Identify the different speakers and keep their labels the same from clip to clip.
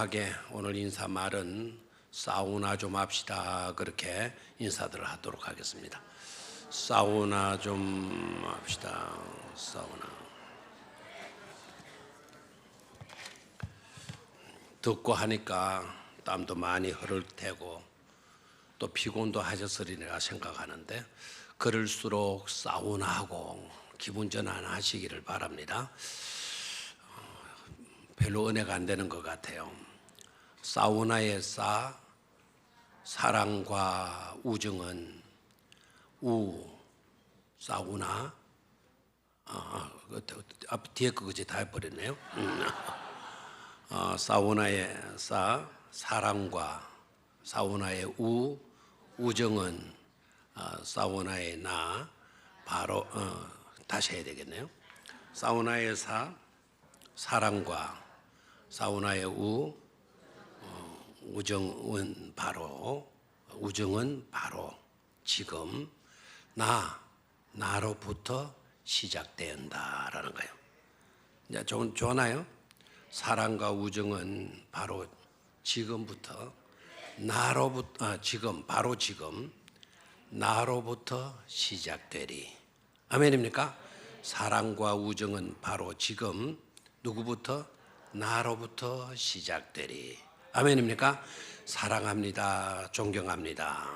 Speaker 1: 간단하게 오늘 인사말은 사우나 좀 합시다 그렇게 인사들을 하도록 하겠습니다. 사우나 좀 합시다. 사우나. 듣고 하니까 땀도 많이 흐를 테고 또 피곤도 하셨으리라 생각하는데 그럴수록 사우나하고 기분 전환하시기를 바랍니다. 별로 은혜가 안 되는 것 같아요. 사우나의 사랑과 우정은 사우나 뒤에 거 그지 다 해버렸네요. 사우나의 사랑과 사우나의 우정은 사우나의 바로 다시 해야 되겠네요. 사우나의 사랑과 사우나의 우정은 바로 지금 나로부터 시작된다라는 거예요. 이제 좋나요? 사랑과 우정은 바로 지금부터 바로 지금 나로부터 시작되리. 아멘입니까? 사랑과 우정은 바로 지금 누구부터? 나로부터 시작되리. 아멘입니까? 사랑합니다. 존경합니다.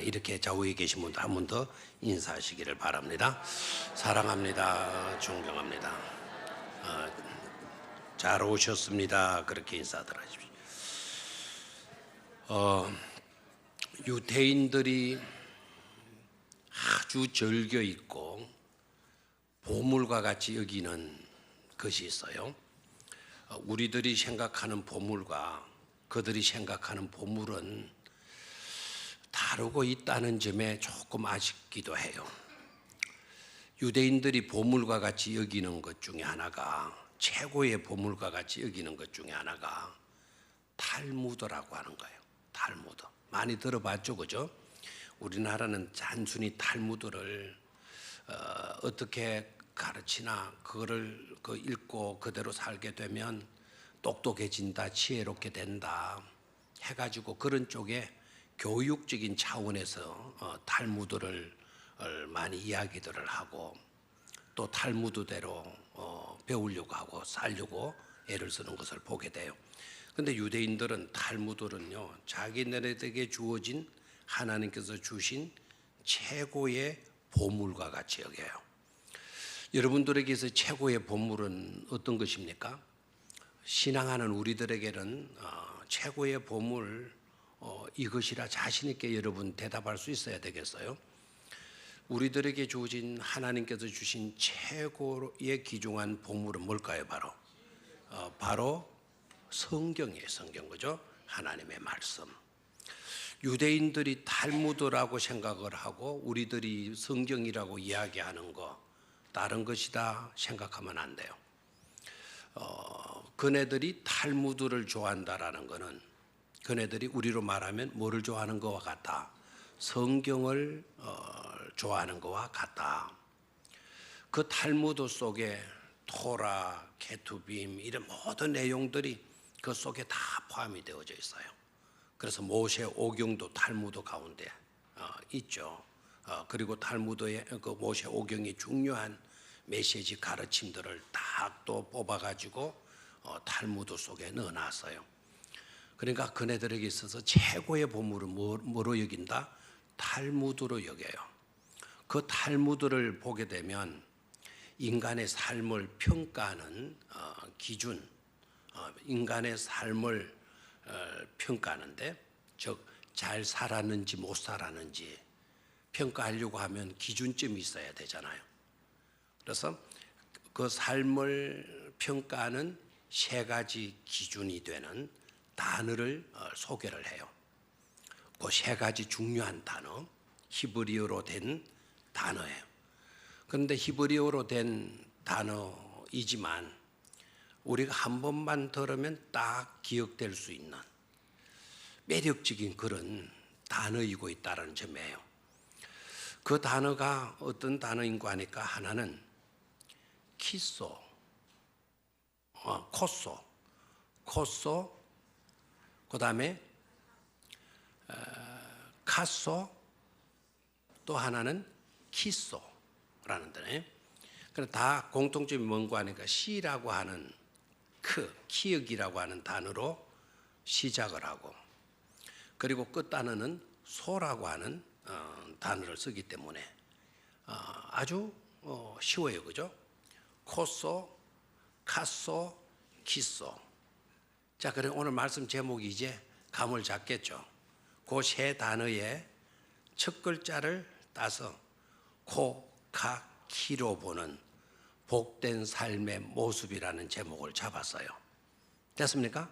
Speaker 1: 이렇게 좌우에 계신 분들 한 번 더 인사하시기를 바랍니다. 사랑합니다. 존경합니다. 잘 오셨습니다. 그렇게 인사들 하십시오. 유대인들이 아주 즐겨 있고 보물과 같이 여기는 것이 있어요. 우리들이 생각하는 보물과 그들이 생각하는 보물은 다르고 있다는 점에 조금 아쉽기도 해요. 유대인들이 보물과 같이 여기는 것 중에 하나가, 최고의 보물과 같이 여기는 것 중에 하나가 탈무드라고 하는 거예요. 탈무드 많이 들어봤죠, 그죠? 우리나라는 단순히 탈무드를 어떻게 가르치나 그거를 읽고 그대로 살게 되면 똑똑해진다, 지혜롭게 된다 해가지고 그런 쪽에 교육적인 차원에서 탈무드를 많이 이야기들을 하고 또 탈무드대로 배우려고 하고 살려고 애를 쓰는 것을 보게 돼요. 그런데 유대인들은 탈무드는요, 자기네들에게 주어진 하나님께서 주신 최고의 보물과 같이 여겨요. 여러분들에게서 최고의 보물은 어떤 것입니까? 신앙하는 우리들에게는 최고의 보물 이것이라 자신 있게 여러분 대답할 수 있어야 되겠어요? 우리들에게 주어진 하나님께서 주신 최고의 귀중한 보물은 뭘까요? 바로 성경이에요. 성경, 그죠? 하나님의 말씀. 유대인들이 탈무드라고 생각을 하고 우리들이 성경이라고 이야기하는 거 다른 것이다 생각하면 안 돼요. 그네들이 탈무드를 좋아한다라는 것은 그네들이 우리로 말하면 뭐를 좋아하는 것과 같다? 성경을 좋아하는 것과 같다. 그 탈무드 속에 토라, 케투빔 이런 모든 내용들이 그 속에 다 포함이 되어져 있어요. 그래서 모세 오경도 탈무드 가운데 있죠. 그리고 탈무드의 그 모세 오경이 중요한 메시지 가르침들을 다 또 뽑아가지고 탈무드 속에 넣어놨어요. 그러니까 그네들에게 있어서 최고의 보물은 뭐로 여긴다? 탈무드로 여겨요. 그 탈무드를 보게 되면 인간의 삶을 평가하는 기준, 인간의 삶을 평가하는데, 즉 잘 살았는지 못 살았는지 평가하려고 하면 기준점이 있어야 되잖아요. 그래서 그 삶을 평가하는 세 가지 기준이 되는 단어를 소개를 해요. 그 세 가지 중요한 단어, 히브리어로 된 단어예요. 그런데 히브리어로 된 단어이지만 우리가 한 번만 들으면 딱 기억될 수 있는 매력적인 그런 단어이고 있다는 점이에요. 그 단어가 어떤 단어인가 하니까 하나는 키소, 코소, 그 다음에 카소, 또 하나는 키소라는 단어예요. 그럼 다 공통점이 뭔가 하니까 시라고 하는 키읔이라고 하는 단어로 시작을 하고, 그리고 끝 단어는 소라고 하는 단어를 쓰기 때문에 아주 쉬워요, 그죠? 코소, 카소, 키소. 자, 그럼 오늘 말씀 제목이 이제 감을 잡겠죠. 그 세 단어의 첫 글자를 따서 코, 카, 키로 보는 복된 삶의 모습이라는 제목을 잡았어요. 됐습니까?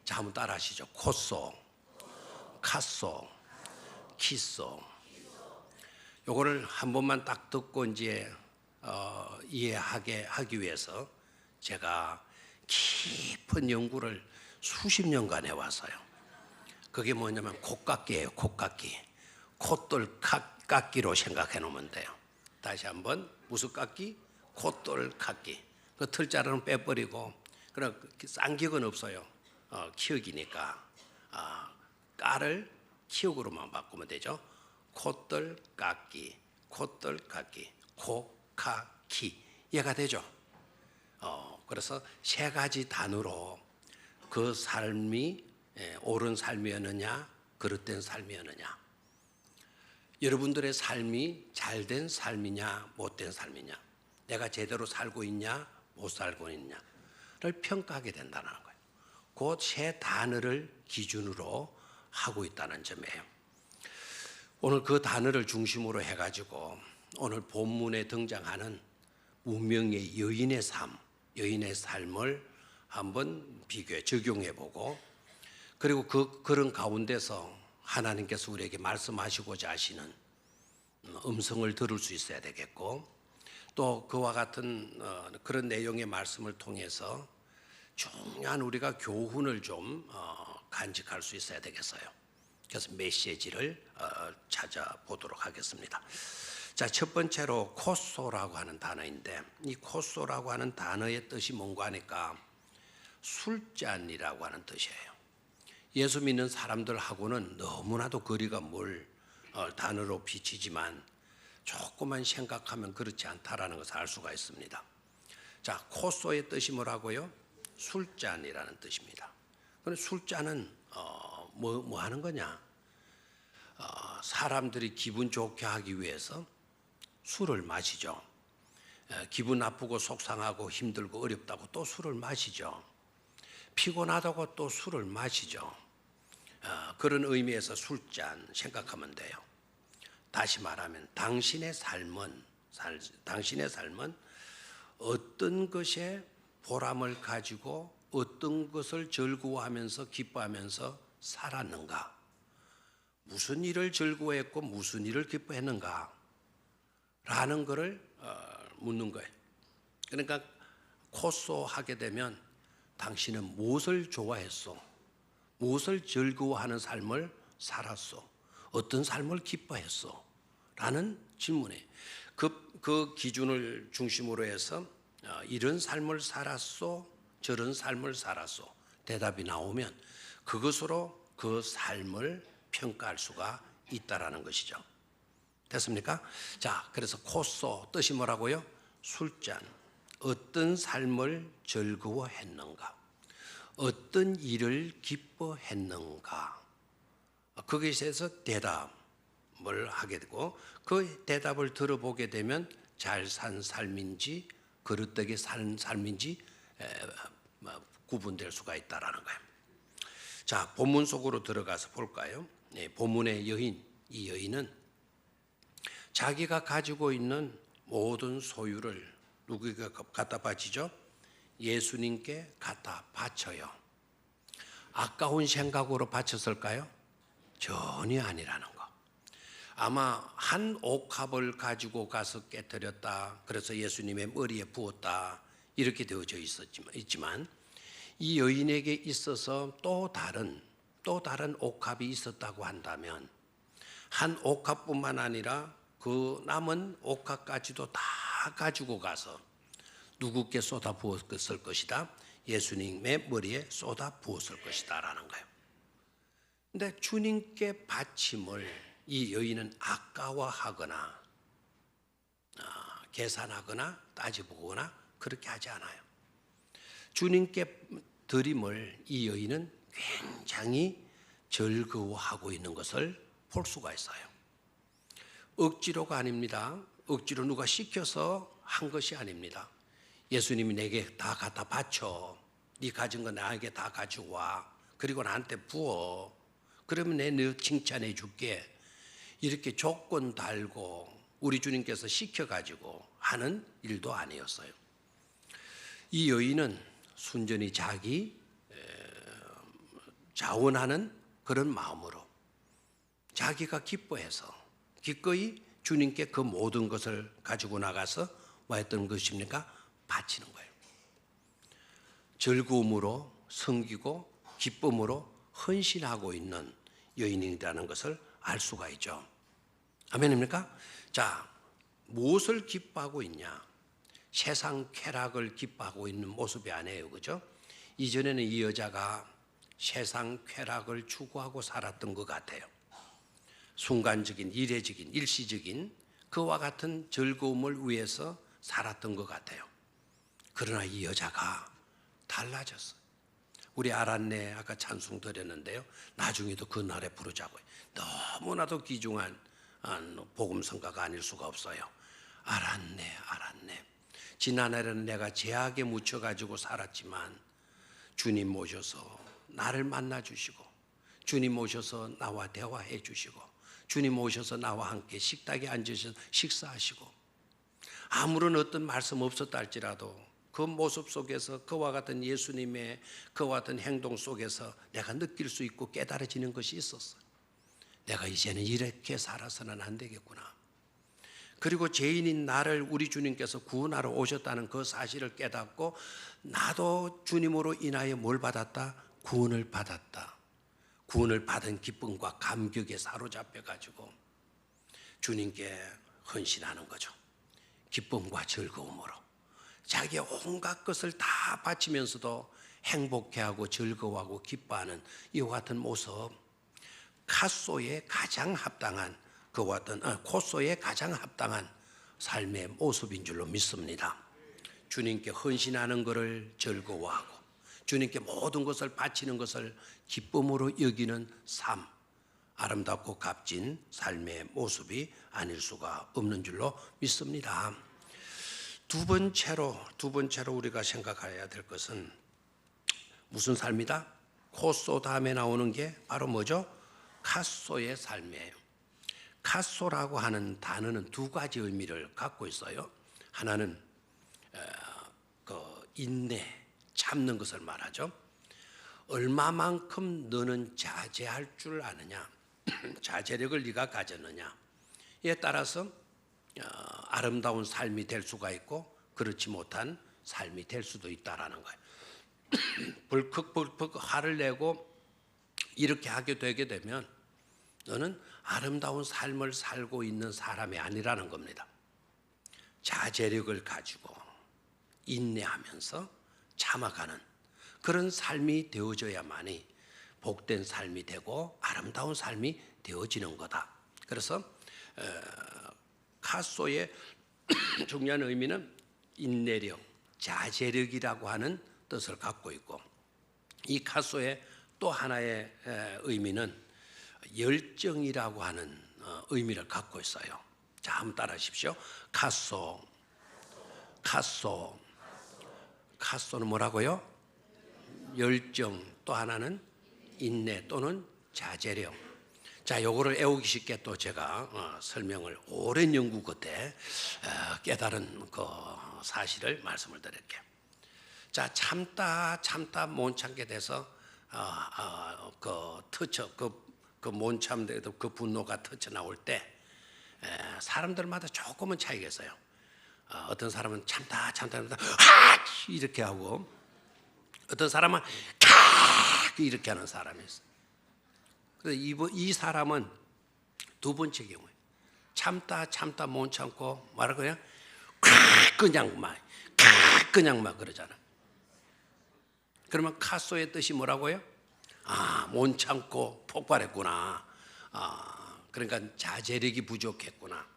Speaker 1: 자, 한번 따라 하시죠. 코소, 카소, 키소. 요거를 한 번만 딱 듣고 이제 이해하게 하기 위해서 제가 깊은 연구를 수십 년간 해왔어요. 그게 뭐냐면 콧깎기예요. 콧깎기. 콧돌 깎기로 생각해 놓으면 돼요. 다시 한번 무슨 깎기? 콧돌 깎기. 그 틀자로는 빼버리고, 그럼 쌍격은 없어요. 키읔이니까 까를 키읔으로만 바꾸면 되죠. 콧돌 깎기, 콧돌 깎기, 코, 카, 키. 얘가 되죠. 그래서 세 가지 단어로 그 삶이 옳은 삶이었느냐, 그릇된 삶이었느냐, 여러분들의 삶이 잘된 삶이냐, 못된 삶이냐, 내가 제대로 살고 있냐, 못 살고 있냐를 평가하게 된다는 거예요. 그 세 단어를 기준으로 하고 있다는 점이에요. 오늘 그 단어를 중심으로 해가지고 오늘 본문에 등장하는 무명의 여인의 삶, 여인의 삶을 한번 비교해 적용해보고, 그리고 그런 가운데서 하나님께서 우리에게 말씀하시고자 하시는 음성을 들을 수 있어야 되겠고, 또 그와 같은 그런 내용의 말씀을 통해서 중요한 우리가 교훈을 좀 간직할 수 있어야 되겠어요. 그래서 메시지를 찾아보도록 하겠습니다. 자, 첫 번째로 코소라고 하는 단어인데, 이 코소라고 하는 단어의 뜻이 뭔가 하니까 술잔이라고 하는 뜻이에요. 예수 믿는 사람들하고는 너무나도 거리가 멀 단어로 비치지만 조금만 생각하면 그렇지 않다라는 것을 알 수가 있습니다. 자, 코소의 뜻이 뭐라고요? 술잔이라는 뜻입니다. 그런데 술잔은 뭐 하는 거냐? 사람들이 기분 좋게 하기 위해서 술을 마시죠. 기분 나쁘고 속상하고 힘들고 어렵다고 또 술을 마시죠. 피곤하다고 또 술을 마시죠. 그런 의미에서 술잔 생각하면 돼요. 다시 말하면 당신의 삶은 어떤 것에 보람을 가지고 어떤 것을 즐거워하면서 기뻐하면서 살았는가, 무슨 일을 즐거워했고 무슨 일을 기뻐했는가 라는 것을 묻는 거예요. 그러니까 코소하게 되면 당신은 무엇을 좋아했어? 무엇을 즐거워하는 삶을 살았어? 어떤 삶을 기뻐했어? 라는 질문에 그 기준을 중심으로 해서 이런 삶을 살았어? 저런 삶을 살았어? 대답이 나오면 그것으로 그 삶을 평가할 수가 있다라는 것이죠. 됐습니까? 자, 그래서 코소 뜻이 뭐라고요? 술잔. 어떤 삶을 즐거워했는가? 어떤 일을 기뻐했는가? 거기에 대해서 대답을 하게 되고, 그 대답을 들어보게 되면 잘 산 삶인지 그릇되게 산 삶인지 구분될 수가 있다라는 거예요. 자, 본문 속으로 들어가서 볼까요? 본문의 여인, 이 여인은 자기가 가지고 있는 모든 소유를 누구에게 갖다 바치죠? 예수님께 갖다 바쳐요. 아까운 생각으로 바쳤을까요? 전혀 아니라는 거. 아마 한 옥합을 가지고 가서 깨뜨렸다, 그래서 예수님의 머리에 부었다, 이렇게 되어져 있지만 이 여인에게 있어서 또 다른 옥합이 있었다고 한다면 한 옥합뿐만 아니라 그 남은 옥합까지도 다 가지고 가서 누구께 쏟아 부었을 것이다? 예수님의 머리에 쏟아 부었을 것이다 라는 거예요. 근데 주님께 바침을 이 여인은 아까워하거나 계산하거나 따져보거나 그렇게 하지 않아요. 주님께 드림을 이 여인은 굉장히 즐거워하고 있는 것을 볼 수가 있어요. 억지로가 아닙니다. 억지로 누가 시켜서 한 것이 아닙니다. 예수님이 내게 다 갖다 바쳐. 네 가진 거 나에게 다 가지고 와. 그리고 나한테 부어. 그러면 내 칭찬해 줄게. 이렇게 조건 달고 우리 주님께서 시켜가지고 하는 일도 아니었어요. 이 여인은 순전히 자기 자원하는 그런 마음으로 자기가 기뻐해서 기꺼이 주님께 그 모든 것을 가지고 나가서 뭐 했던 것입니까? 바치는 거예요. 즐거움으로 섬기고 기쁨으로 헌신하고 있는 여인이라는 것을 알 수가 있죠. 아멘입니까? 자, 무엇을 기뻐하고 있냐? 세상 쾌락을 기뻐하고 있는 모습이 아니에요. 그죠? 이전에는 이 여자가 세상 쾌락을 추구하고 살았던 것 같아요. 순간적인, 이례적인, 일시적인 그와 같은 즐거움을 위해서 살았던 것 같아요. 그러나 이 여자가 달라졌어요. 우리 알았네 아까 찬송 드렸는데요. 나중에도 그 날에 부르자고요. 너무나도 귀중한 복음성가가 아닐 수가 없어요. 알았네 알았네. 지난해에는 내가 죄악에 묻혀가지고 살았지만 주님 모셔서 나를 만나주시고 주님 모셔서 나와 대화해 주시고 주님 오셔서 나와 함께 식탁에 앉으셔서 식사하시고 아무런 어떤 말씀 없었다 할지라도 그 모습 속에서 그와 같은 예수님의 그와 같은 행동 속에서 내가 느낄 수 있고 깨달아지는 것이 있었어요. 내가 이제는 이렇게 살아서는 안 되겠구나. 그리고 죄인인 나를 우리 주님께서 구원하러 오셨다는 그 사실을 깨닫고 나도 주님으로 인하여 뭘 받았다? 구원을 받았다. 구원을 받은 기쁨과 감격에 사로잡혀가지고 주님께 헌신하는 거죠. 기쁨과 즐거움으로 자기의 온갖 것을 다 바치면서도 행복해하고 즐거워하고 기뻐하는 이와 같은 모습, 카소에 가장 합당한 그와 같은 코소에 가장 합당한 삶의 모습인 줄로 믿습니다. 주님께 헌신하는 것을 즐거워하고 주님께 모든 것을 바치는 것을 기쁨으로 여기는 삶, 아름답고 값진 삶의 모습이 아닐 수가 없는 줄로 믿습니다. 두 번째로 우리가 생각해야 될 것은 무슨 삶이다? 코소 다음에 나오는 게 바로 뭐죠? 카소의 삶이에요. 카소라고 하는 단어는 두 가지 의미를 갖고 있어요. 하나는 인내, 참는 것을 말하죠. 얼마만큼 너는 자제할 줄 아느냐, 자제력을 네가 가졌느냐에 따라서 아름다운 삶이 될 수가 있고 그렇지 못한 삶이 될 수도 있다라는 거예요. 벌컥 화를 내고 이렇게 하게 되게 되면 너는 아름다운 삶을 살고 있는 사람이 아니라는 겁니다. 자제력을 가지고 인내하면서 참아가는 그런 삶이 되어져야만이 복된 삶이 되고 아름다운 삶이 되어지는 거다. 그래서 카소의 중요한 의미는 인내력, 자제력이라고 하는 뜻을 갖고 있고 이 카소의 또 하나의 의미는 열정이라고 하는 의미를 갖고 있어요. 자, 한번 따라 하십시오. 카소는 뭐라고요? 열정, 또 하나는 인내 또는 자제력. 자, 요거를 애우기 쉽게 또 제가 설명을 오랜 연구 끝에 깨달은 그 사실을 말씀을 드릴게요. 자, 참다 못 참게 돼서 못 참대도 그 분노가 터져 나올 때 사람들마다 조금은 차이가 있어요. 어떤 사람은 참다 이렇게 하고 어떤 사람은 이렇게 하는 사람이 있어요. 그래서 이 사람은 두 번째 경우에 참다 못 참고 말할 거야 그냥 막 그러잖아. 그러면 카소의 뜻이 뭐라고요? 못 참고 폭발했구나. 그러니까 자제력이 부족했구나.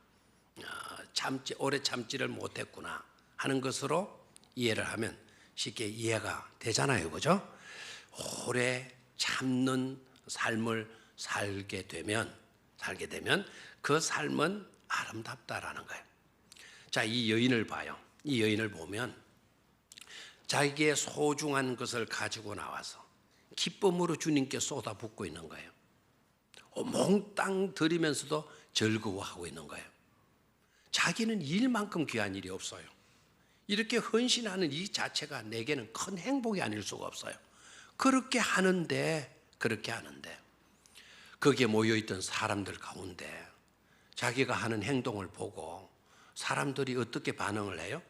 Speaker 1: 오래 참지를 못했구나 하는 것으로 이해를 하면 쉽게 이해가 되잖아요, 그죠? 오래 참는 삶을 살게 되면 그 삶은 아름답다라는 거예요. 자, 이 여인을 봐요. 이 여인을 보면 자기의 소중한 것을 가지고 나와서 기쁨으로 주님께 쏟아붓고 있는 거예요. 몽땅 드리면서도 즐거워하고 있는 거예요. 자기는 일만큼 귀한 일이 없어요. 이렇게 헌신하는 이 자체가 내게는 큰 행복이 아닐 수가 없어요. 그렇게 하는데 거기에 모여있던 사람들 가운데 자기가 하는 행동을 보고 사람들이 어떻게 반응을 해요?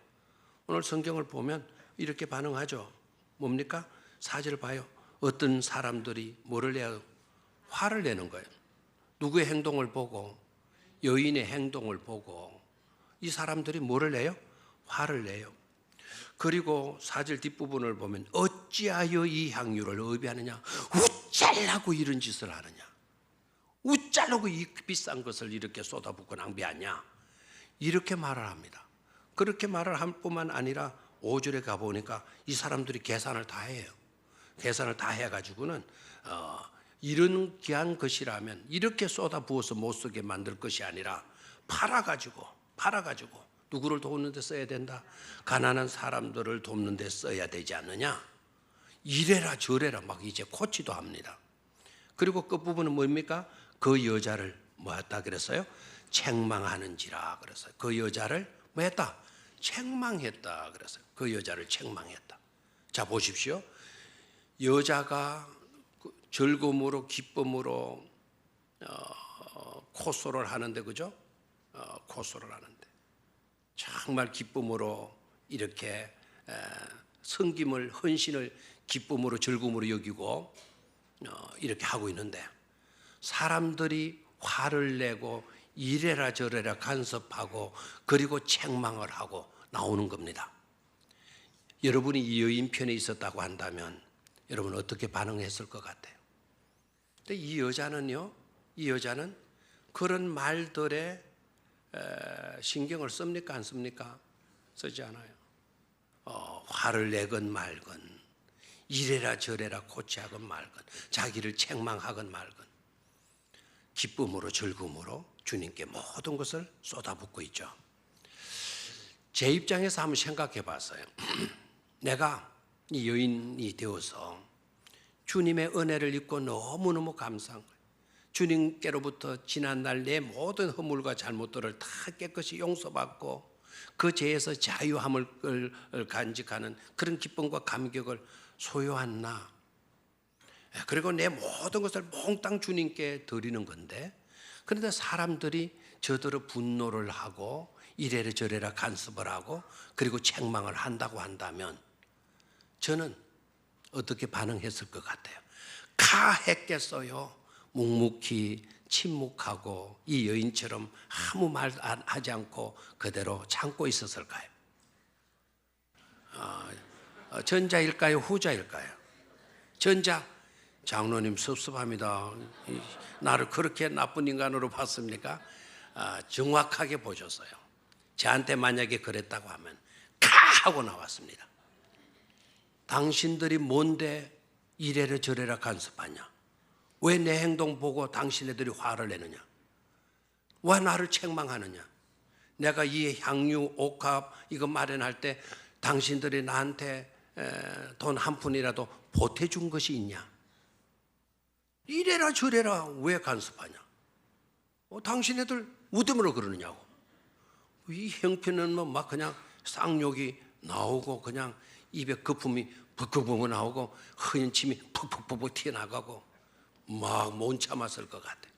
Speaker 1: 오늘 성경을 보면 이렇게 반응하죠. 뭡니까? 4절 봐요. 어떤 사람들이 뭐를 내요? 화를 내는 거예요. 누구의 행동을 보고, 여인의 행동을 보고 이 사람들이 뭐를 내요? 화를 내요. 그리고 4절 뒷부분을 보면 어찌하여 이 향유를 의비하느냐? 웃잘라고 이런 짓을 하느냐? 웃잘라고 이 비싼 것을 이렇게 쏟아붓고 낭비하냐? 이렇게 말을 합니다. 그렇게 말을 할 뿐만 아니라 5절에 가보니까 이 사람들이 계산을 다 해요. 계산을 다 해가지고는 이런 귀한 것이라면 이렇게 쏟아부어서 못 쓰게 만들 것이 아니라 팔아가지고 누구를 돕는 데 써야 된다. 가난한 사람들을 돕는 데 써야 되지 않느냐. 이래라 저래라 막 이제 코치도 합니다. 그리고 끝부분은 뭡니까? 그 여자를 뭐 했다 그랬어요? 책망하는지라 그랬어요. 그 여자를 뭐 했다? 책망했다 그랬어요. 그 여자를 책망했다. 자, 보십시오. 여자가 즐거움으로 기쁨으로 코소를 하는데, 그죠? 코소를 하는데 정말 기쁨으로 이렇게 섬김을, 헌신을 기쁨으로 즐거움으로 여기고 이렇게 하고 있는데 사람들이 화를 내고 이래라 저래라 간섭하고 그리고 책망을 하고 나오는 겁니다. 여러분이 이 여인 편에 있었다고 한다면 여러분 어떻게 반응했을 것 같아요? 근데 이 여자는 그런 말들에 신경을 씁니까? 안 씁니까? 쓰지 않아요. 화를 내건 말건 이래라 저래라 코치하건 말건 자기를 책망하건 말건 기쁨으로 즐거움으로 주님께 모든 것을 쏟아붓고 있죠. 제 입장에서 한번 생각해 봤어요. 내가 이 여인이 되어서 주님의 은혜를 입고 너무너무 감사한 거예요. 주님께로부터 지난날 내 모든 허물과 잘못들을 다 깨끗이 용서받고 그 죄에서 자유함을 간직하는 그런 기쁨과 감격을 소유한 나, 그리고 내 모든 것을 몽땅 주님께 드리는 건데, 그런데 사람들이 저더러 분노를 하고 이래라 저래라 간섭을 하고 그리고 책망을 한다고 한다면 저는 어떻게 반응했을 것 같아요? 가했겠어요? 묵묵히 침묵하고 이 여인처럼 아무 말 하지 않고 그대로 참고 있었을까요? 전자일까요? 후자일까요? 전자. 장로님 섭섭합니다. 나를 그렇게 나쁜 인간으로 봤습니까? 정확하게 보셨어요. 저한테 만약에 그랬다고 하면 가 하고 나왔습니다. 당신들이 뭔데 이래라 저래라 간섭하냐? 왜 내 행동 보고 당신네들이 화를 내느냐? 왜 나를 책망하느냐? 내가 이 향유, 옥합 이거 마련할 때 당신들이 나한테 돈 한 푼이라도 보태준 것이 있냐? 이래라 저래라 왜 간섭하냐? 당신네들 우대으로 그러느냐고. 이 형편은 뭐 막 그냥 쌍욕이 나오고 그냥 입에 거품이 벅벅벅 나오고 흐린 침이 푹푹푹 튀어나가고 막 못 참았을 것 같아.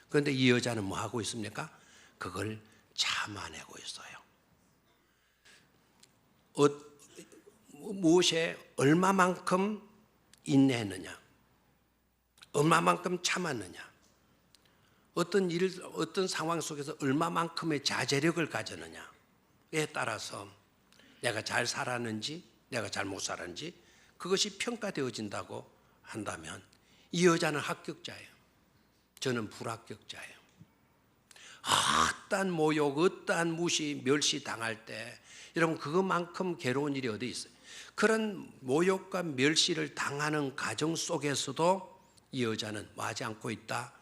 Speaker 1: 그런데 이 여자는 뭐 하고 있습니까? 그걸 참아내고 있어요. 무엇에 얼마만큼 인내했느냐? 얼마만큼 참았느냐? 어떤 상황 속에서 얼마만큼의 자제력을 가졌느냐에 따라서 내가 잘 살았는지 내가 잘 못 살았는지 그것이 평가되어진다고 한다면 이 여자는 합격자예요. 저는 불합격자예요. 어떠한 모욕, 어떠한 무시, 멸시 당할 때 여러분 그것만큼 괴로운 일이 어디 있어요? 그런 모욕과 멸시를 당하는 가정 속에서도 이 여자는 뭐 하지 않고 있다?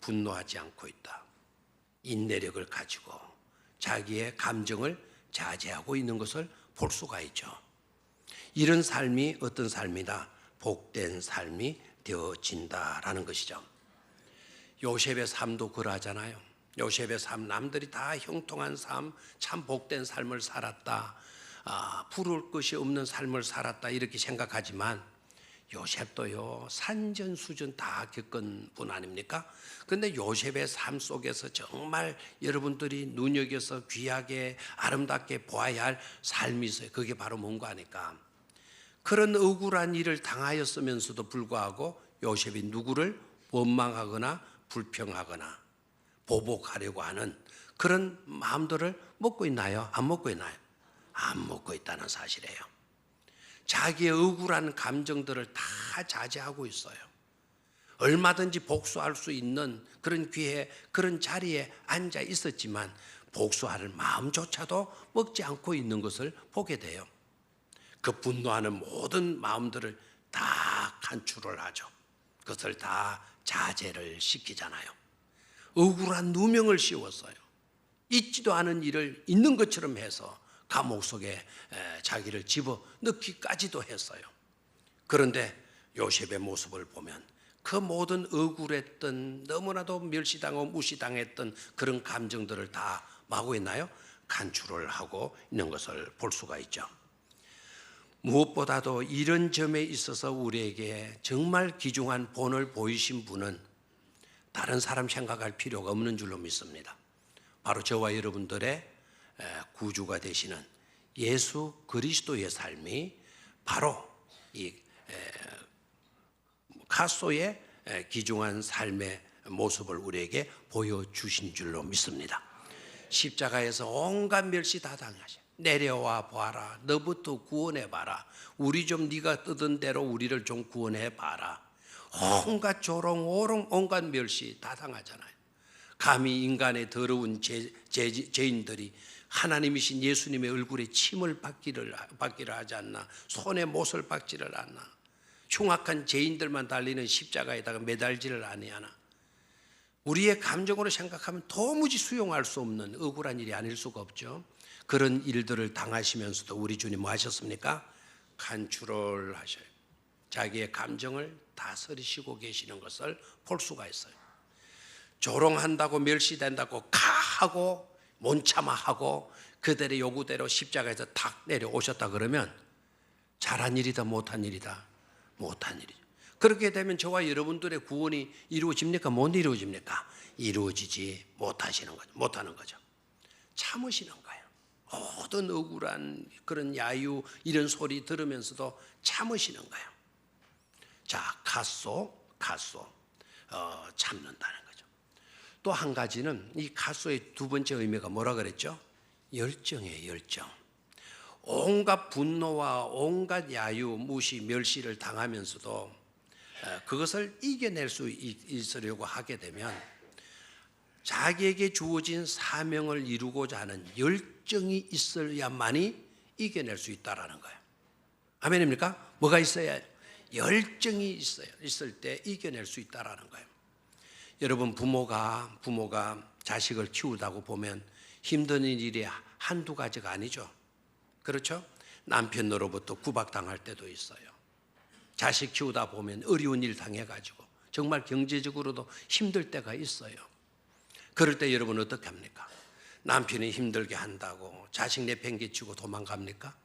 Speaker 1: 분노하지 않고 있다. 인내력을 가지고 자기의 감정을 자제하고 있는 것을 볼 수가 있죠. 이런 삶이 어떤 삶이다? 복된 삶이 되어진다라는 것이죠. 요셉의 삶도 그러하잖아요. 요셉의 삶, 남들이 다 형통한 삶, 참 복된 삶을 살았다, 부러울 것이 없는 삶을 살았다 이렇게 생각하지만 요셉도요 산전수전 다 겪은 분 아닙니까? 그런데 요셉의 삶 속에서 정말 여러분들이 눈여겨서 귀하게 아름답게 보아야 할 삶이 있어요. 그게 바로 뭔가 하니까 그런 억울한 일을 당하였으면서도 불구하고 요셉이 누구를 원망하거나 불평하거나 보복하려고 하는 그런 마음들을 먹고 있나요? 안 먹고 있나요? 안 먹고 있다는 사실이에요. 자기의 억울한 감정들을 다 자제하고 있어요. 얼마든지 복수할 수 있는 그런 기회, 그런 자리에 앉아 있었지만 복수할 마음조차도 먹지 않고 있는 것을 보게 돼요. 그 분노하는 모든 마음들을 다 간추를 하죠. 그것을 다 자제를 시키잖아요. 억울한 누명을 씌웠어요. 있지도 않은 일을 있는 것처럼 해서 감옥 속에 자기를 집어넣기까지도 했어요. 그런데 요셉의 모습을 보면 그 모든 억울했던 너무나도 멸시당하고 무시당했던 그런 감정들을 다 마구 했나요? 간추를 하고 있는 것을 볼 수가 있죠. 무엇보다도 이런 점에 있어서 우리에게 정말 귀중한 본을 보이신 분은 다른 사람 생각할 필요가 없는 줄로 믿습니다. 바로 저와 여러분들의 구주가 되시는 예수 그리스도의 삶이 바로 이 가소의 귀중한 삶의 모습을 우리에게 보여주신 줄로 믿습니다. 십자가에서 온갖 멸시 다 당하셔. 내려와 봐라. 너부터 구원해 봐라. 우리 좀 네가 뜨던 대로 우리를 좀 구원해 봐라. 온갖 조롱오롱 온갖 멸시 다 당하잖아요. 감히 인간의 더러운 죄인들이 하나님이신 예수님의 얼굴에 침을 받기를 하지 않나, 손에 못을 박지를 않나, 흉악한 죄인들만 달리는 십자가에다가 매달지를 아니하나. 우리의 감정으로 생각하면 도무지 수용할 수 없는 억울한 일이 아닐 수가 없죠. 그런 일들을 당하시면서도 우리 주님 뭐 하셨습니까? 간추를 하셔요. 자기의 감정을 다스리시고 계시는 것을 볼 수가 있어요. 조롱한다고 멸시된다고 가하고 못 참아하고 그들의 요구대로 십자가에서 탁 내려오셨다 그러면 잘한 일이다 못한 일이다? 못한 일이죠. 그렇게 되면 저와 여러분들의 구원이 이루어집니까? 못 이루어집니까? 이루어지지 못하시는 거죠. 못하는 거죠. 참으시는 거예요. 모든 억울한 그런 야유 이런 소리 들으면서도 참으시는 거예요. 자, 참는다는 거죠. 또 한 가지는 이 가소의 두 번째 의미가 뭐라 그랬죠? 열정이에요, 열정. 온갖 분노와 온갖 야유, 무시, 멸시를 당하면서도 그것을 이겨낼 수 있으려고 하게 되면 자기에게 주어진 사명을 이루고자 하는 열정이 있어야만이 이겨낼 수 있다라는 거예요. 아멘입니까? 뭐가 있어야 해요? 열정이 있을 때 이겨낼 수 있다라는 거예요. 여러분 부모가 자식을 키우다고 보면 힘든 일이 한두 가지가 아니죠. 그렇죠? 남편으로부터 구박당할 때도 있어요. 자식 키우다 보면 어려운 일 당해가지고 정말 경제적으로도 힘들 때가 있어요. 그럴 때 여러분 어떻게 합니까? 남편이 힘들게 한다고 자식 내팽개치고 도망갑니까?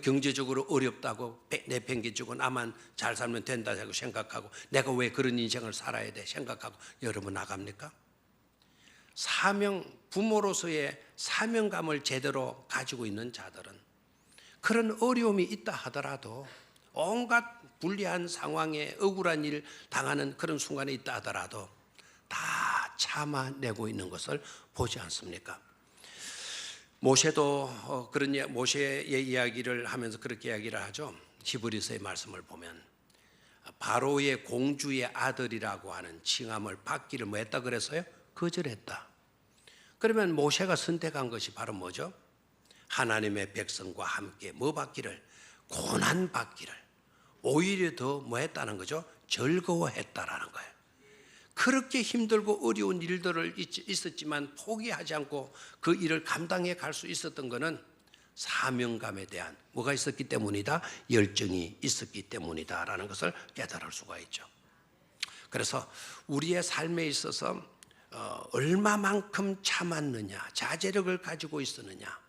Speaker 1: 경제적으로 어렵다고 내팽개치고 나만 잘 살면 된다고 생각하고 내가 왜 그런 인생을 살아야 돼 생각하고 여러분 나갑니까? 부모로서의 사명감을 제대로 가지고 있는 자들은 그런 어려움이 있다 하더라도 온갖 불리한 상황에 억울한 일 당하는 그런 순간에 있다 하더라도 다 참아내고 있는 것을 보지 않습니까? 모세도 모세의 이야기를 하면서 그렇게 이야기를 하죠. 히브리서의 말씀을 보면 바로의 공주의 아들이라고 하는 칭함을 받기를 뭐 했다 그랬어요? 거절했다. 그러면 모세가 선택한 것이 바로 뭐죠? 하나님의 백성과 함께 뭐 받기를? 고난 받기를. 오히려 더 뭐 했다는 거죠? 즐거워했다라는 거예요. 그렇게 힘들고 어려운 일들을 있었지만 포기하지 않고 그 일을 감당해 갈 수 있었던 것은 사명감에 대한 뭐가 있었기 때문이다? 열정이 있었기 때문이다라는 것을 깨달을 수가 있죠. 그래서 우리의 삶에 있어서 얼마만큼 참았느냐, 자제력을 가지고 있었느냐,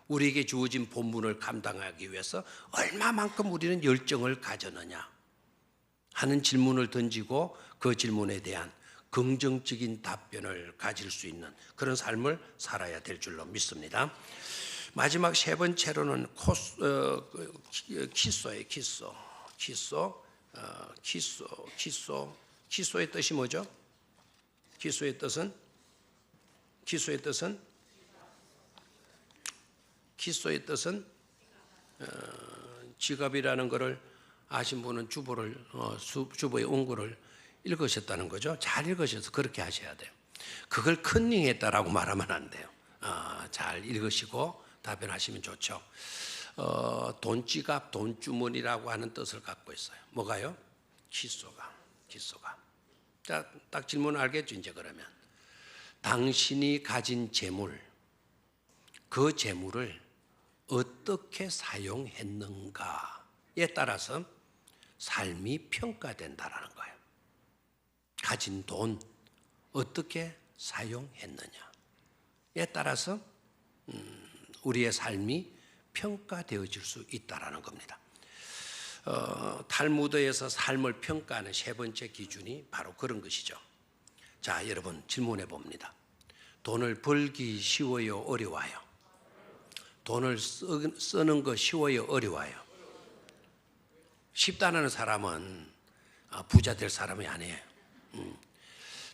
Speaker 1: 우리에게 주어진 본분을 감당하기 위해서 얼마만큼 우리는 열정을 가졌느냐 하는 질문을 던지고 그 질문에 대한 긍정적인 답변을 가질 수 있는 그런 삶을 살아야 될 줄로 믿습니다. 마지막 세 번째로는 키소의 뜻이 뭐죠? 키소의 뜻은 지갑이라는 것을 아신 분은 주보의 원고를 읽으셨다는 거죠. 잘 읽으셔서 그렇게 하셔야 돼요. 그걸 컨닝했다라고 말하면 안 돼요. 잘 읽으시고 답변하시면 좋죠. 돈지갑, 돈주머니라고 하는 뜻을 갖고 있어요. 뭐가요? 키소가. 자, 딱 질문 알겠죠? 이제 그러면 당신이 가진 재물, 그 재물을 어떻게 사용했는가에 따라서 삶이 평가된다라는 거예요. 가진 돈 어떻게 사용했느냐에 따라서 우리의 삶이 평가되어질 수 있다라는 겁니다. 탈무드에서 삶을 평가하는 세 번째 기준이 바로 그런 것이죠. 자, 여러분 질문해 봅니다. 돈을 벌기 쉬워요, 어려워요? 돈을 쓰는 거 쉬워요, 어려워요? 쉽다는 사람은 부자 될 사람이 아니에요.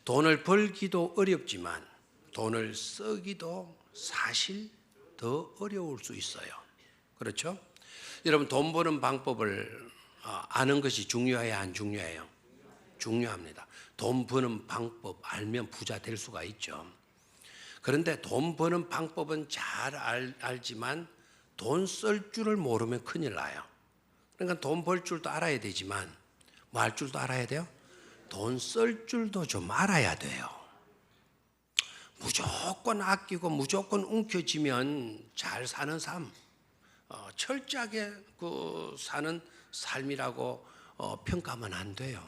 Speaker 1: 돈을 벌기도 어렵지만 돈을 쓰기도 사실 더 어려울 수 있어요. 그렇죠? 여러분 돈 버는 방법을 아는 것이 중요해요, 안 중요해요? 중요합니다. 돈 버는 방법 알면 부자 될 수가 있죠. 그런데 돈 버는 방법은 잘 알지만 돈 쓸 줄을 모르면 큰일 나요. 그러니까 돈 벌 줄도 알아야 되지만 뭐 할 줄도 알아야 돼요? 돈 쓸 줄도 좀 알아야 돼요. 무조건 아끼고 무조건 움켜쥐면 잘 사는 삶, 철저하게 사는 삶이라고 평가하면 안 돼요.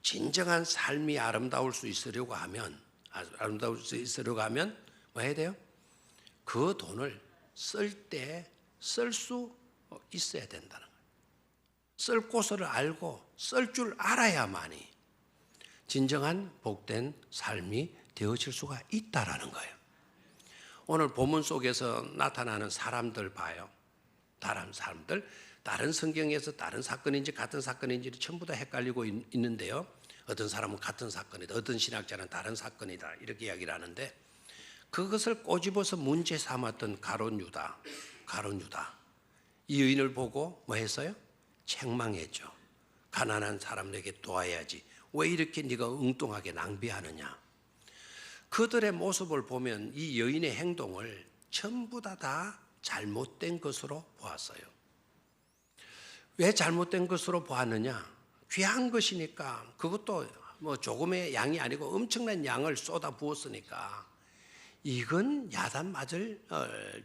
Speaker 1: 진정한 삶이 아름다울 수 있으려고 하면 뭐 해야 돼요? 그 돈을 쓸 때 쓸 수 있어야 된다는 거예요. 쓸 곳을 알고 쓸 줄 알아야만이 진정한 복된 삶이 되어질 수가 있다라는 거예요. 오늘 본문 속에서 나타나는 사람들 봐요. 다른 사람들, 다른 성경에서 다른 사건인지 같은 사건인지 전부 다 헷갈리고 있는데요. 어떤 사람은 같은 사건이다, 어떤 신학자는 다른 사건이다 이렇게 이야기를 하는데 그것을 꼬집어서 문제 삼았던 가룟 유다 이 여인을 보고 뭐 했어요? 책망했죠. 가난한 사람에게 도와야지. 왜 이렇게 네가 엉뚱하게 낭비하느냐. 그들의 모습을 보면 이 여인의 행동을 전부 다 잘못된 것으로 보았어요. 왜 잘못된 것으로 보았느냐? 귀한 것이니까 그것도 뭐 조금의 양이 아니고 엄청난 양을 쏟아 부었으니까 이건 야단 맞을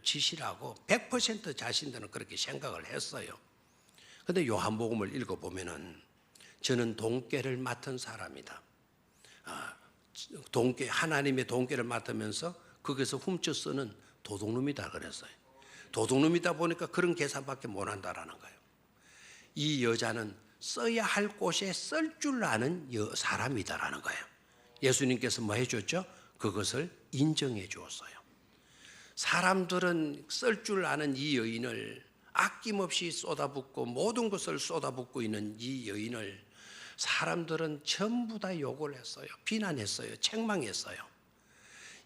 Speaker 1: 짓이라고 100% 자신들은 그렇게 생각을 했어요. 그런데 요한복음을 읽어보면은 저는 돈깨를 맡은 사람이다. 돈깨, 하나님의 돈깨를 맡으면서 거기서 훔쳐 쓰는 도둑놈이다 그랬어요. 도둑놈이다 보니까 그런 계산밖에 못한다라는 거예요. 이 여자는 써야 할 곳에 쓸 줄 아는 사람이다라는 거예요. 예수님께서 뭐 해줬죠? 그것을 인정해 주었어요. 사람들은 쓸 줄 아는 이 여인을 아낌없이 쏟아붓고 모든 것을 쏟아붓고 있는 이 여인을 사람들은 전부 다 욕을 했어요. 비난했어요. 책망했어요.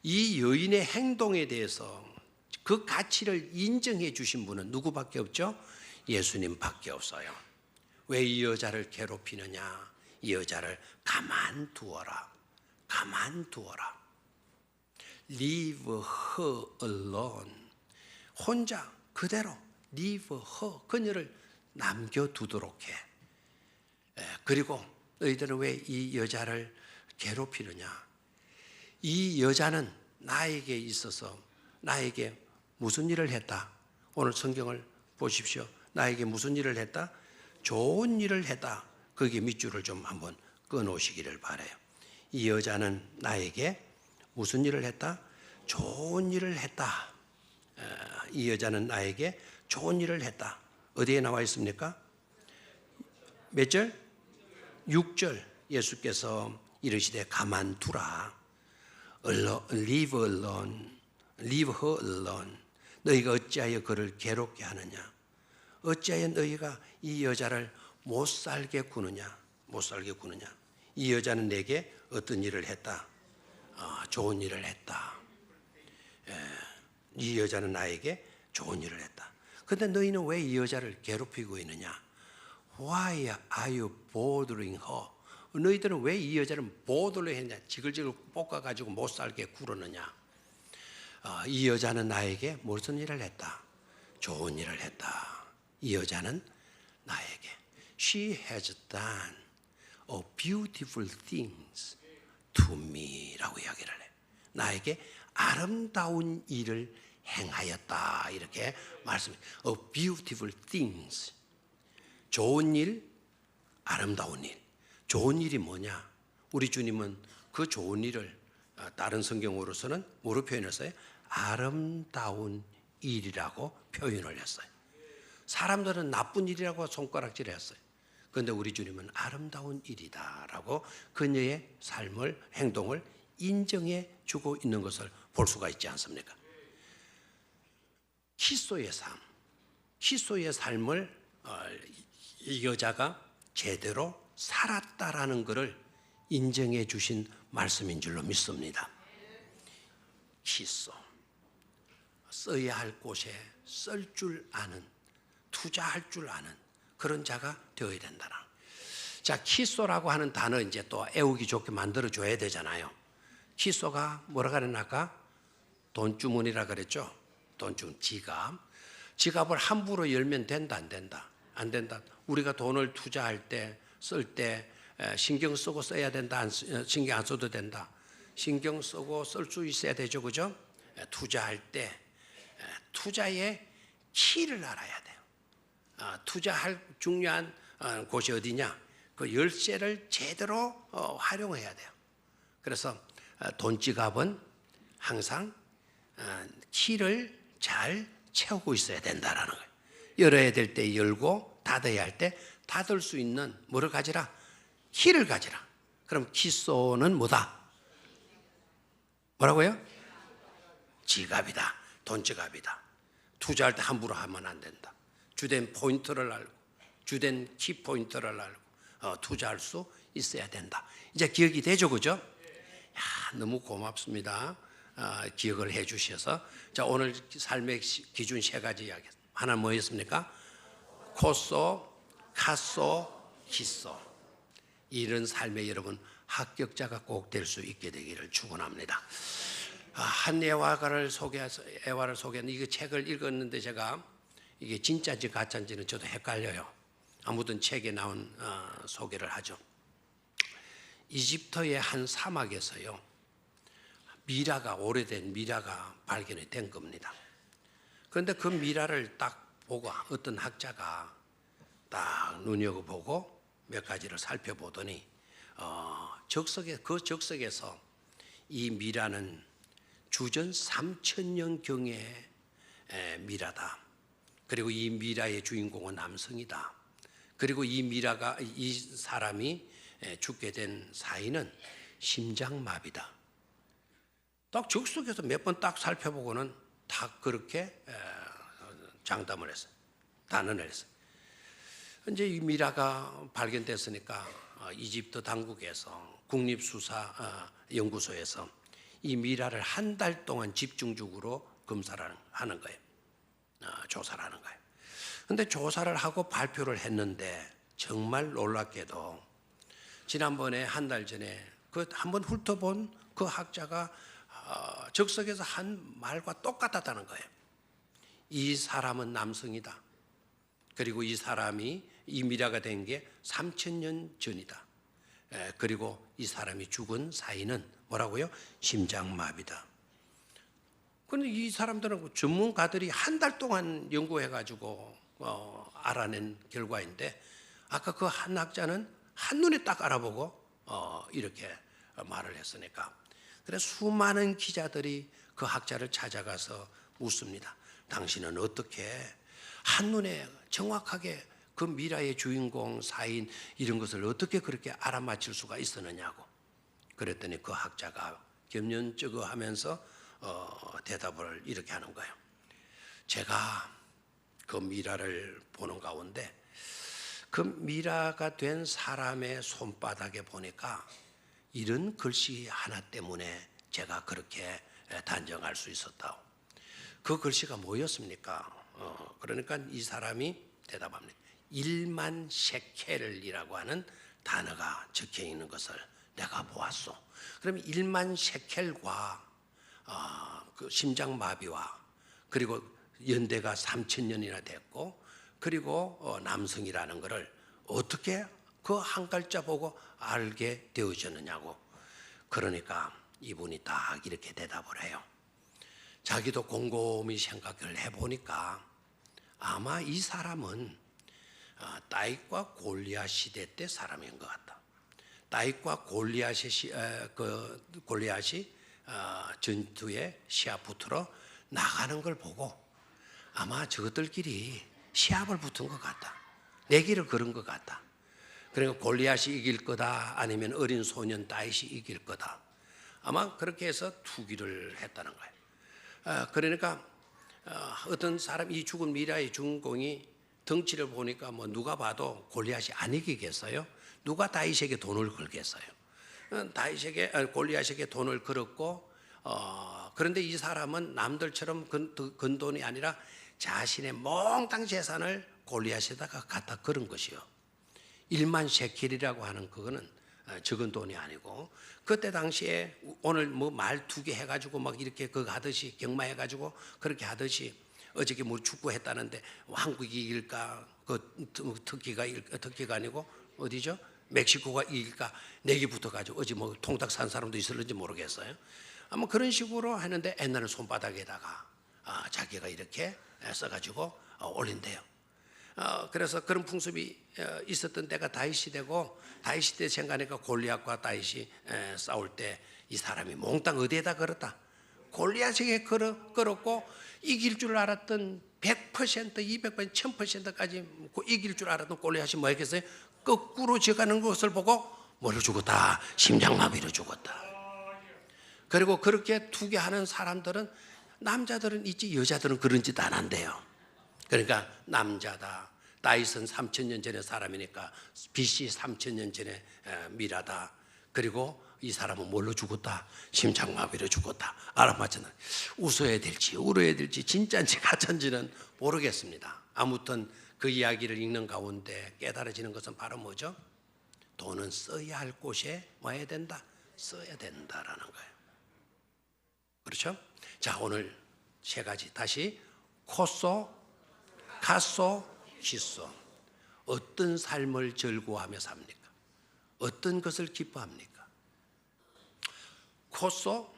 Speaker 1: 이 여인의 행동에 대해서 그 가치를 인정해 주신 분은 누구밖에 없죠? 예수님밖에 없어요. 왜 이 여자를 괴롭히느냐? 이 여자를 가만두어라. 가만두어라. Leave her alone. 혼자 그대로 leave her, 그녀를 남겨두도록 해. 그리고 너희들은 왜 이 여자를 괴롭히느냐? 이 여자는 나에게 있어서 나에게 무슨 일을 했다? 오늘 성경을 보십시오. 나에게 무슨 일을 했다? 좋은 일을 했다. 거기에 밑줄을 좀 한번 끊으시기를 바라요. 이 여자는 나에게 무슨 일을 했다? 좋은 일을 했다. 이 여자는 나에게 좋은 일을 했다. 어디에 나와 있습니까? 몇 절? 6절. 예수께서 이르시되 가만두라. Leave alone. Leave her alone. 너희가 어찌하여 그를 괴롭게 하느냐? 어찌하여 너희가 이 여자를 못 살게 구느냐? 못 살게 구느냐? 이 여자는 내게 어떤 일을 했다? 좋은 일을 했다. 이 여자는 나에게 좋은 일을 했다. 그런데 너희는 왜 이 여자를 괴롭히고 있느냐? Why are you bothering her? 너희들은 왜 이 여자를 보더를 했냐? 지글지글 볶아가지고 못 살게 구르느냐? 이 여자는 나에게 무슨 일을 했다? 좋은 일을 했다. 이 여자는 나에게 She has done a beautiful things to me 라고 이야기를 해. 나에게 아름다운 일을 행하였다. 이렇게 말씀해. A beautiful things. 좋은 일, 아름다운 일. 좋은 일이 뭐냐? 우리 주님은 그 좋은 일을 다른 성경으로서는 뭐로 표현했어요? 아름다운 일이라고 표현을 했어요. 사람들은 나쁜 일이라고 손가락질 했어요. 그런데 우리 주님은 아름다운 일이다라고 그녀의 삶을, 행동을 인정해 주고 있는 것을 볼 수가 있지 않습니까? 키소의 삶, 키소의 삶을 이 여자가 제대로 살았다라는 것을 인정해 주신 말씀인 줄로 믿습니다. 키소, 써야 할 곳에 쓸 줄 아는, 투자할 줄 아는 그런 자가 되어야 된다. 자, 키소라고 하는 단어 이제 또 애우기 좋게 만들어 줘야 되잖아요. 키소가 뭐라 그랬나 아까? 돈주머니라 그랬죠. 돈주머니, 지갑. 지갑을 함부로 열면 된다, 안 된다? 안 된다. 우리가 돈을 투자할 때, 쓸 때 신경 쓰고 써야 된다, 신경 안 써도 된다. 신경 쓰고 쓸 수 있어야 되죠, 그죠? 투자할 때 투자의 키를 알아야 돼요. 투자할 중요한 곳이 어디냐? 그 열쇠를 제대로 활용해야 돼요. 그래서 돈지갑은 항상 키를 잘 채우고 있어야 된다라는 거예요. 열어야 될 때 열고 닫아야 할 때 닫을 수 있는 뭐를 가지라? 키를 가지라. 그럼 키소는 뭐다? 뭐라고요? 지갑이다. 돈지갑이다. 투자할 때 함부로 하면 안 된다. 주된 포인트를 알고 주된 키 포인트를 알고 투자할 수 있어야 된다. 이제 기억이 되죠, 그죠? 야, 너무 고맙습니다. 기억을 해 주셔서. 자, 오늘 삶의 기준 세 가지 이야기. 하나 뭐였습니까? 코소, 카소, 키소. 이런 삶의 여러분 합격자가 꼭 될 수 있게 되기를 축원합니다. 한 애화가를 소개해서 애화를 소개했는데 이거 책을 읽었는데 제가 이게 진짜인지 가짜인지는 저도 헷갈려요. 아무튼 책에 나온 소개를 하죠. 이집트의 한 사막에서요, 미라가, 오래된 미라가 발견이 된 겁니다. 그런데 그 미라를 딱 보고 어떤 학자가 딱 눈여겨보고 몇 가지를 살펴보더니 그 적석에서 이 미라는 주전 3000년경의 미라다. 그리고 이 미라의 주인공은 남성이다. 그리고 이 사람이 죽게 된 사인은 심장마비다. 딱 적석에서 몇 번 딱 살펴보고는 다 그렇게 장담을 했어요. 단언을 했어요. 이제 이 미라가 발견됐으니까 이집트 당국에서 국립수사연구소에서 이 미라를 한 달 동안 집중적으로 검사를 하는 거예요. 조사를 하는 거예요. 그런데 조사를 하고 발표를 했는데 정말 놀랍게도 지난번에 한 달 전에 그 한번 훑어본 그 학자가 적석에서 한 말과 똑같았다는 거예요. 이 사람은 남성이다. 그리고 이 사람이 이 미라가 된 게 3,000년 전이다. 그리고 이 사람이 죽은 사인은 뭐라고요? 심장마비다. 그런데 이 사람들은 전문가들이 한 달 동안 연구해가지고 알아낸 결과인데 아까 그 한 학자는 한눈에 딱 알아보고 이렇게 말을 했으니까 그래서 수많은 기자들이 그 학자를 찾아가서 묻습니다. 당신은 어떻게 한눈에 정확하게 그 미라의 주인공, 사인 이런 것을 어떻게 그렇게 알아맞힐 수가 있었느냐고. 그랬더니 그 학자가 겸연쩍어 하면서 대답을 이렇게 하는 거예요. 제가 그 미라를 보는 가운데 그 미라가 된 사람의 손바닥에 보니까 이런 글씨 하나 때문에 제가 그렇게 단정할 수 있었다고. 그 글씨가 뭐였습니까? 그러니까 이 사람이 대답합니다. 1만 셰켈이라고 하는 단어가 적혀 있는 것을 내가 보았소. 그럼 1만 셰켈과 그 심장마비와 그리고 연대가 3,000년이나 됐고 그리고 남성이라는 것을 어떻게 그 한 글자 보고 알게 되어졌느냐고. 그러니까 이분이 딱 이렇게 대답을 해요. 자기도 곰곰이 생각을 해보니까 아마 이 사람은 다윗과 골리앗 시대 때 사람인 것 같다. 다윗과 골리앗이 전투에 시합 붙으러 나가는 걸 보고 아마 저것들끼리 시합을 붙은 것 같다. 내기를 걸은 것 같다. 그러니까 골리앗이 이길 거다 아니면 어린 소년 다윗이 이길 거다. 아마 그렇게 해서 투기를 했다는 거예요. 그러니까 어떤 사람 이 죽은 미라의 주인공이 덩치를 보니까 뭐 누가 봐도 골리앗이 안 이기겠어요? 누가 다윗에게 돈을 걸겠어요? 골리앗에게 돈을 걸었고 그런데 이 사람은 남들처럼 건 돈이 아니라 자신의 몽땅 재산을 골리앗에다가 갖다 걸은 것이요. 1만 셰켈이라고 하는 그거는 적은 돈이 아니고 그때 당시에 오늘 뭐 말 2개 해가지고 막 이렇게 그거 하듯이 경마해가지고 그렇게 하듯이 어저께 뭐 축구했다는데 한국이 이길까 그 터키가 아니고 어디죠? 멕시코가 이길까 내기 붙어가지고 어제 뭐 통닭 산 사람도 있을는지 모르겠어요. 아마 그런 식으로 하는데 옛날에 손바닥에다가 자기가 이렇게 써가지고 올린대요. 그래서 그런 풍습이 있었던 때가 다윗 시대고 다윗 시대 생각하니까 골리앗과 다윗이 싸울 때 이 사람이 몽땅 어디에다 걸었다? 골리앗에게 걸었고 이길 줄 알았던 100%, 200%, 1000%까지 이길 줄 알았던 골리앗이 뭐 했겠어요? 거꾸로 지어가는 것을 보고 뭘로 죽었다? 심장마비로 죽었다. 그리고 그렇게 투기하는 사람들은 남자들은 있지 여자들은 그런 짓 안 한대요. 그러니까 남자다. 다윗은 3,000년 전의 사람이니까 BC 3,000년 전에 미라다. 그리고 이 사람은 뭘로 죽었다? 심장마비로 죽었다. 알아맞잖아. 웃어야 될지 울어야 될지 진짜인지 가짜인지는 모르겠습니다. 아무튼 그 이야기를 읽는 가운데 깨달아지는 것은 바로 뭐죠? 돈은 써야 할 곳에 뭐 해야 된다? 써야 된다라는 거예요. 그렇죠? 자, 오늘 세 가지 다시 코소, 카소, 키소. 어떤 삶을 즐거워하며 삽니까? 어떤 것을 기뻐합니까? 코소,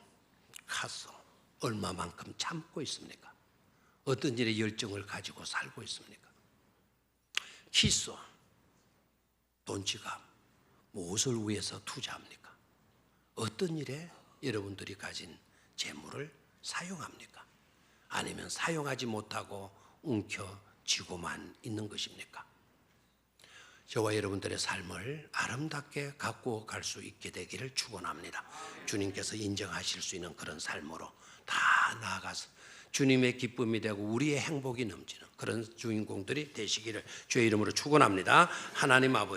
Speaker 1: 카소. 얼마만큼 참고 있습니까? 어떤 일에 열정을 가지고 살고 있습니까? 키소, 돈지갑. 무엇을 위해서 투자합니까? 어떤 일에 여러분들이 가진 재물을 사용합니까? 아니면 사용하지 못하고 움켜쥐고만 있는 것입니까? 저와 여러분들의 삶을 아름답게 갖고 갈 수 있게 되기를 축원합니다. 주님께서 인정하실 수 있는 그런 삶으로 다 나아가서 주님의 기쁨이 되고 우리의 행복이 넘치는 그런 주인공들이 되시기를 주의 이름으로 축원합니다. 하나님 아버지